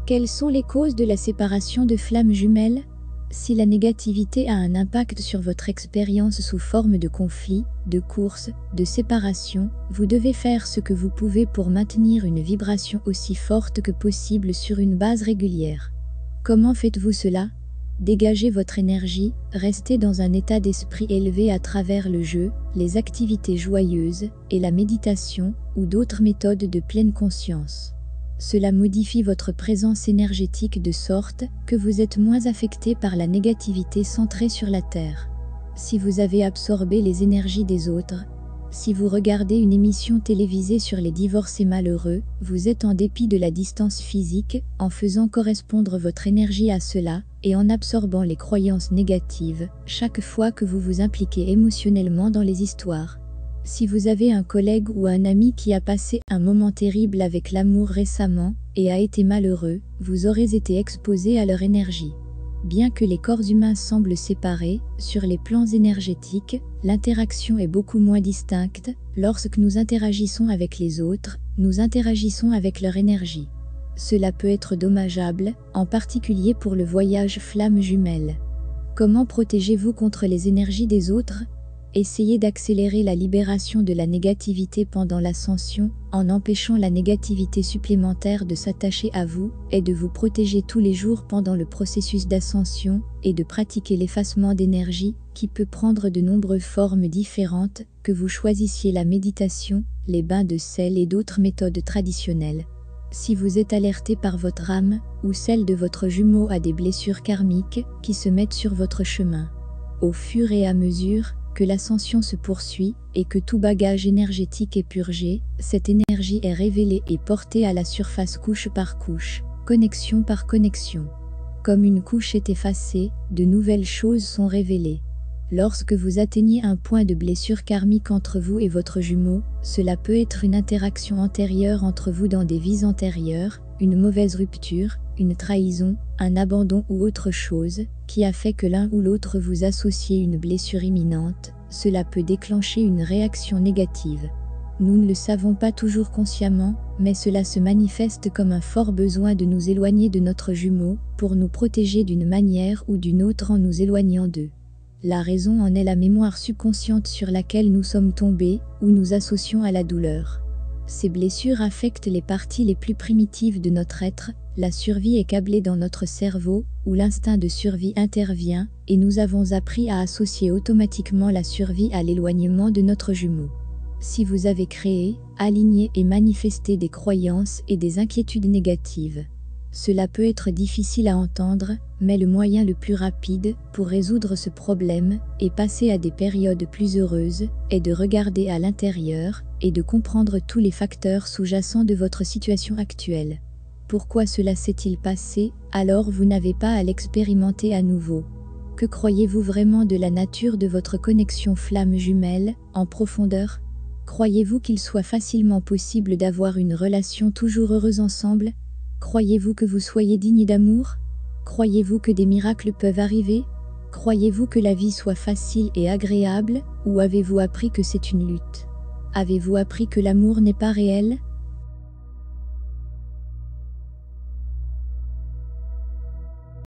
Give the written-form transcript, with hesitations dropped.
Quelles sont les causes de la séparation de flammes jumelles? Si la négativité a un impact sur votre expérience sous forme de conflit, de course, de séparation, vous devez faire ce que vous pouvez pour maintenir une vibration aussi forte que possible sur une base régulière. Comment faites-vous cela? Dégagez votre énergie, restez dans un état d'esprit élevé à travers le jeu, les activités joyeuses et la méditation ou d'autres méthodes de pleine conscience. Cela modifie votre présence énergétique de sorte que vous êtes moins affecté par la négativité centrée sur la Terre. Si vous avez absorbé les énergies des autres, si vous regardez une émission télévisée sur les divorcés malheureux, vous êtes en dépit de la distance physique, en faisant correspondre votre énergie à cela, et en absorbant les croyances négatives, chaque fois que vous vous impliquez émotionnellement dans les histoires. Si vous avez un collègue ou un ami qui a passé un moment terrible avec l'amour récemment, et a été malheureux, vous aurez été exposé à leur énergie. Bien que les corps humains semblent séparés, sur les plans énergétiques, l'interaction est beaucoup moins distincte. Lorsque nous interagissons avec les autres, nous interagissons avec leur énergie. Cela peut être dommageable, en particulier pour le voyage flamme jumelle. Comment protégez-vous contre les énergies des autres? Essayez d'accélérer la libération de la négativité pendant l'ascension, en empêchant la négativité supplémentaire de s'attacher à vous, et de vous protéger tous les jours pendant le processus d'ascension, et de pratiquer l'effacement d'énergie, qui peut prendre de nombreuses formes différentes, que vous choisissiez la méditation, les bains de sel et d'autres méthodes traditionnelles. Si vous êtes alerté par votre âme, ou celle de votre jumeau à des blessures karmiques, qui se mettent sur votre chemin. Au fur et à mesure que l'ascension se poursuit, et que tout bagage énergétique est purgé, cette énergie est révélée et portée à la surface couche par couche, connexion par connexion. Comme une couche est effacée, de nouvelles choses sont révélées. Lorsque vous atteignez un point de blessure karmique entre vous et votre jumeau, cela peut être une interaction antérieure entre vous dans des vies antérieures, une mauvaise rupture, une trahison, un abandon ou autre chose, qui a fait que l'un ou l'autre vous associez une blessure imminente. Cela peut déclencher une réaction négative. Nous ne le savons pas toujours consciemment, mais cela se manifeste comme un fort besoin de nous éloigner de notre jumeau, pour nous protéger d'une manière ou d'une autre en nous éloignant d'eux. La raison en est la mémoire subconsciente sur laquelle nous sommes tombés, ou nous associons à la douleur. Ces blessures affectent les parties les plus primitives de notre être. La survie est câblée dans notre cerveau, où l'instinct de survie intervient, et nous avons appris à associer automatiquement la survie à l'éloignement de notre jumeau. Si vous avez créé, aligné et manifesté des croyances et des inquiétudes négatives, cela peut être difficile à entendre, mais le moyen le plus rapide pour résoudre ce problème et passer à des périodes plus heureuses est de regarder à l'intérieur et de comprendre tous les facteurs sous-jacents de votre situation actuelle. Pourquoi cela s'est-il passé? Alors vous n'avez pas à l'expérimenter à nouveau. Que croyez-vous vraiment de la nature de votre connexion flamme jumelle, en profondeur? Croyez-vous qu'il soit facilement possible d'avoir une relation toujours heureuse ensemble? Croyez-vous que vous soyez digne d'amour? Croyez-vous que des miracles peuvent arriver? Croyez-vous que la vie soit facile et agréable, ou avez-vous appris que c'est une lutte? Avez-vous appris que l'amour n'est pas réel?